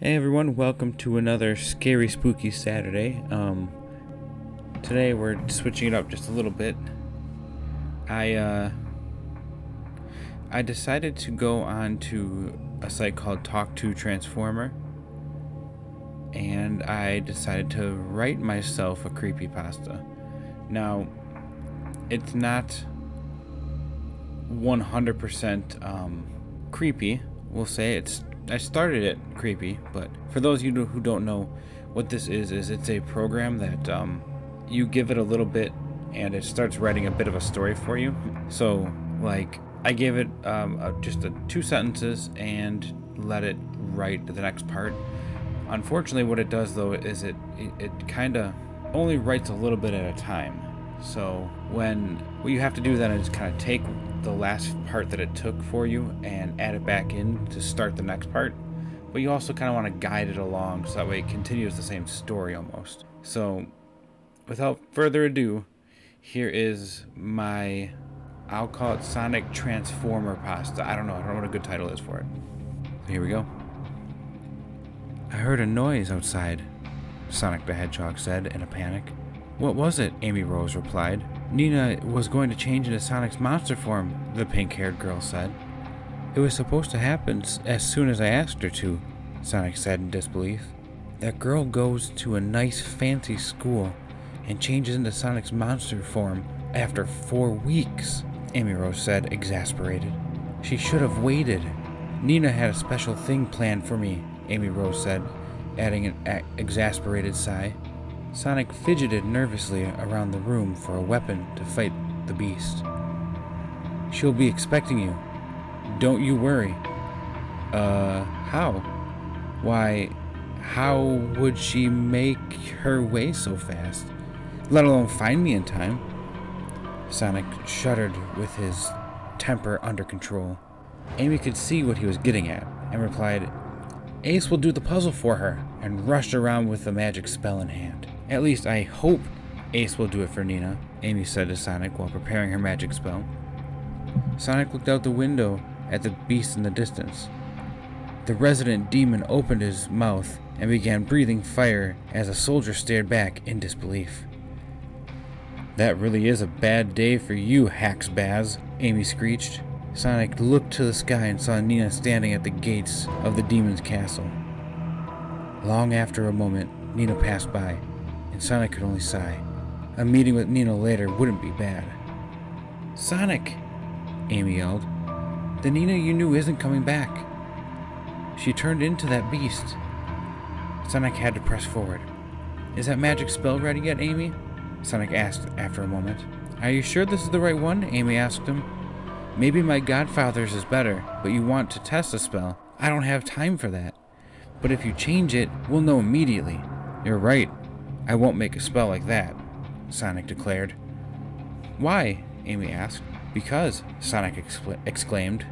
Hey everyone, welcome to another scary spooky Saturday. Today we're switching it up just a little bit. I decided to go on to a site called Talk to Transformer, and I decided to write myself a creepypasta. Now, it's not 100% creepy. We'll say I started it creepy, but for those of you who don't know what this is it's a program that you give it a little bit and it starts writing a bit of a story for you. So like I gave it just 2 sentences and let it write the next part. Unfortunately, what it does though is it kind of only writes a little bit at a time. So what you have to do then is kind of take the last part that it took for you and add it back in to start the next part, but you also kind of want to guide it along so that way it continues the same story almost. So without further ado, here is my, I'll call it Sonic Transformer Pasta. I don't know what a good title is for it. So here we go. I heard a noise outside, Sonic the Hedgehog said in a panic. What was it? Amy Rose replied. Nina was going to change into Sonic's monster form, the pink-haired girl said. It was supposed to happen as soon as I asked her to, Sonic said in disbelief. That girl goes to a nice fancy school and changes into Sonic's monster form after 4 weeks, Amy Rose said, exasperated. She should have waited. Nina had a special thing planned for me, Amy Rose said, adding an exasperated sigh. Sonic fidgeted nervously around the room for a weapon to fight the beast. She'll be expecting you. Don't you worry. How? Why, how would she make her way so fast? Let alone find me in time? Sonic shuddered with his temper under control. Amy could see what he was getting at and replied, Ace will do the puzzle for her, and rushed around with the magic spell in hand. At least I hope Ace will do it for Nina, Amy said to Sonic while preparing her magic spell. Sonic looked out the window at the beast in the distance. The resident demon opened his mouth and began breathing fire as a soldier stared back in disbelief. That really is a bad day for you, Haxbaz, Amy screeched. Sonic looked to the sky and saw Nina standing at the gates of the demon's castle. Long after a moment, Nina passed by, and Sonic could only sigh. A meeting with Nina later wouldn't be bad. Sonic! Amy yelled. The Nina you knew isn't coming back. She turned into that beast. Sonic had to press forward. Is that magic spell ready yet, Amy? Sonic asked after a moment. Are you sure this is the right one? Amy asked him. Maybe my godfather's is better, but you want to test the spell. I don't have time for that. But if you change it, we'll know immediately. You're right. I won't make a spell like that, Sonic declared. Why? Amy asked. Because, Sonic exclaimed.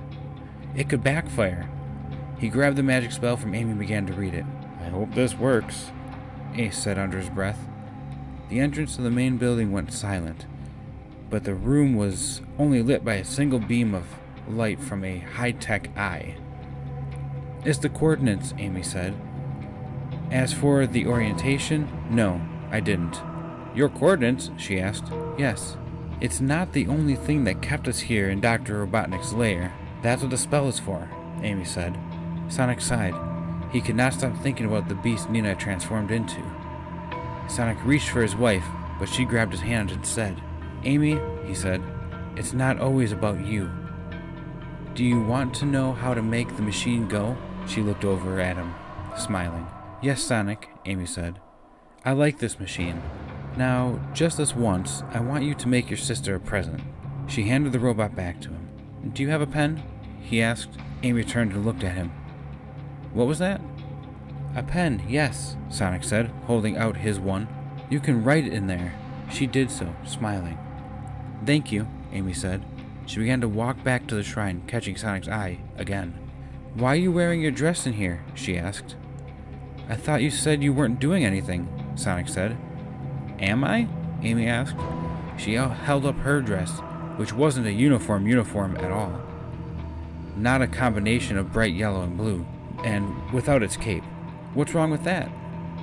It could backfire. He grabbed the magic spell from Amy and began to read it. I hope this works, Ace said under his breath. The entrance to the main building went silent, but the room was only lit by a single beam of light from a high-tech eye. It's the coordinates, Amy said. As for the orientation, no, I didn't. Your coordinates? She asked. Yes. It's not the only thing that kept us here in Dr. Robotnik's lair. That's what the spell is for, Amy said. Sonic sighed. He could not stop thinking about the beast Nina transformed into. Sonic reached for his wife, but she grabbed his hand instead. Amy, he said, it's not always about you. Do you want to know how to make the machine go? She looked over at him, smiling. Yes, Sonic, Amy said. I like this machine. Now, just this once, I want you to make your sister a present. She handed the robot back to him. Do you have a pen? He asked. Amy turned and looked at him. What was that? A pen, yes, Sonic said, holding out his one. You can write it in there. She did so, smiling. Thank you, Amy said. She began to walk back to the shrine, catching Sonic's eye again. Why are you wearing your dress in here? She asked. I thought you said you weren't doing anything, Sonic said. Am I? Amy asked. She held up her dress, which wasn't a uniform at all. Not a combination of bright yellow and blue, and without its cape. What's wrong with that?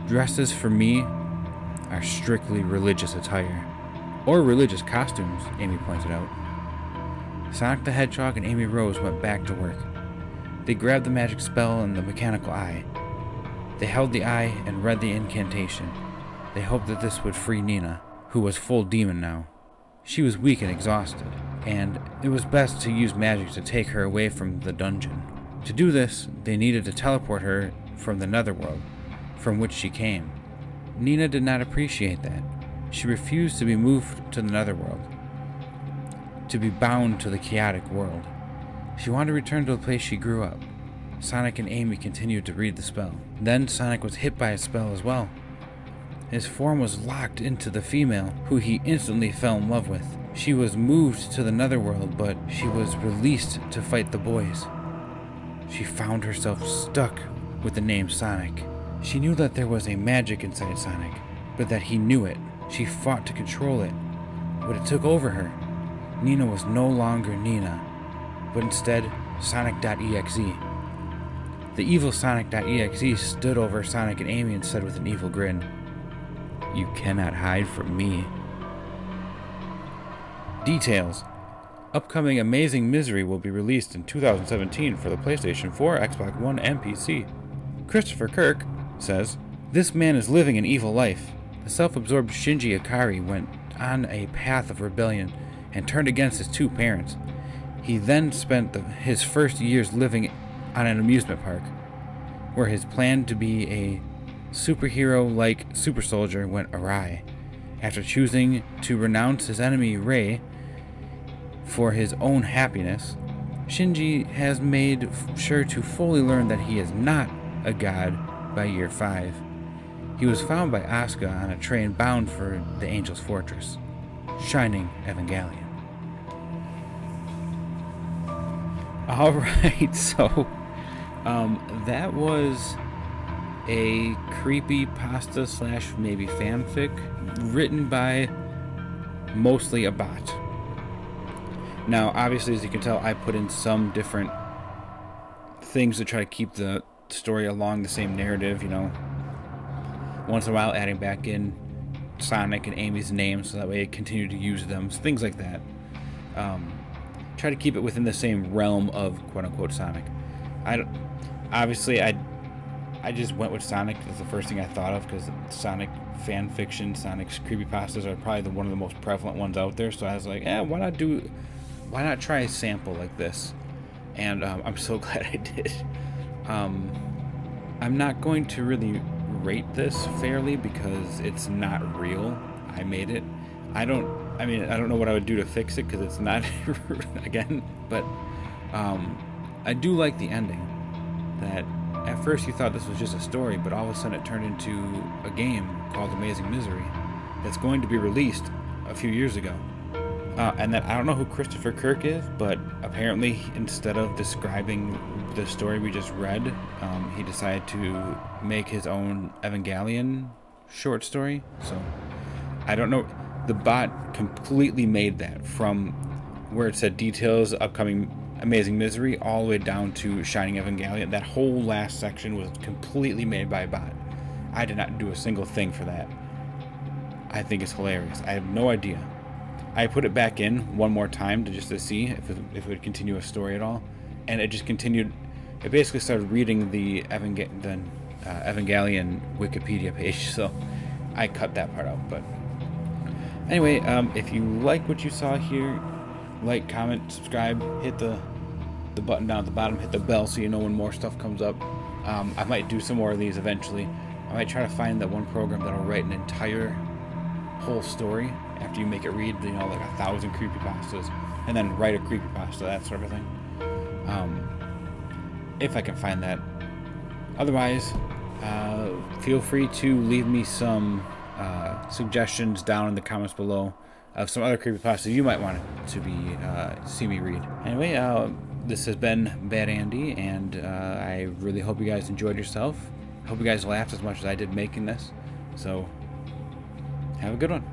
Dresses for me are strictly religious attire. Or religious costumes, Amy pointed out. Sonic the Hedgehog and Amy Rose went back to work. They grabbed the magic spell and the mechanical eye. They held the eye and read the incantation. They hoped that this would free Nina, who was full demon now. She was weak and exhausted, and it was best to use magic to take her away from the dungeon. To do this, they needed to teleport her from the netherworld, from which she came. Nina did not appreciate that. She refused to be moved to the netherworld, to be bound to the chaotic world. She wanted to return to the place she grew up. Sonic and Amy continued to read the spell. Then Sonic was hit by a spell as well. His form was locked into the female, who he instantly fell in love with. She was moved to the netherworld, but she was released to fight the boys. She found herself stuck with the name Sonic. She knew that there was a magic inside Sonic, but that he knew it. She fought to control it, but it took over her. Nina was no longer Nina, but instead Sonic.exe. The evil Sonic.exe stood over Sonic and Amy and said with an evil grin, "You cannot hide from me." Details. Upcoming Amazing Misery will be released in 2017 for the PlayStation 4, Xbox One, and PC. Christopher Kirk says, "This man is living an evil life. The self-absorbed Shinji Ikari went on a path of rebellion and turned against his two parents. He then spent his first years living on an amusement park, where his plan to be a superhero-like super soldier went awry. After choosing to renounce his enemy Rei for his own happiness, Shinji has made sure to fully learn that he is not a god by year 5. He was found by Asuka on a train bound for the Angel's Fortress. Shining Evangelion." Alright, so that was a creepypasta slash maybe fanfic written by mostly a bot. Now, obviously, as you can tell, I put in some different things to try to keep the story along the same narrative, you know. Once in a while, adding back in Sonic and Amy's names so that way I continue to use them, things like that. Try to keep it within the same realm of quote-unquote Sonic. Obviously, I just went with Sonic as the first thing I thought of because Sonic fan fiction, Sonic's creepypastas are probably one of the most prevalent ones out there. So I was like, why not try a sample like this? And I'm so glad I did. I'm not going to really rate this fairly because it's not real. I made it. I don't know what I would do to fix it because it's not again, but I do like the ending. That at first you thought this was just a story, but all of a sudden it turned into a game called Amazing Misery that's going to be released a few years ago. And that I don't know who Christopher Kirk is, but apparently instead of describing the story we just read, he decided to make his own Evangelion short story. So I don't know. The bot completely made that from where it said details upcoming Amazing Misery all the way down to Shining Evangelion. That whole last section was completely made by a bot. I did not do a single thing for that. I think it's hilarious. I have no idea. I put it back in one more time just to see if it would continue a story at all, and it just continued. It basically started reading the Evangelion Wikipedia page, so I cut that part out. But anyway, if you like what you saw here, like, comment, subscribe, hit the button down at the bottom, hit the bell so you know when more stuff comes up. I might do some more of these eventually. I might try to find that one program that'll write an entire whole story after you make it read, you know, like 1,000 creepypastas, and then write a creepypasta, that sort of thing. If I can find that. Otherwise, feel free to leave me some suggestions down in the comments below of some other creepypastas you might want to be see me read. Anyway, this has been Bad Andy, and I really hope you guys enjoyed yourself. I hope you guys laughed as much as I did making this. So, have a good one.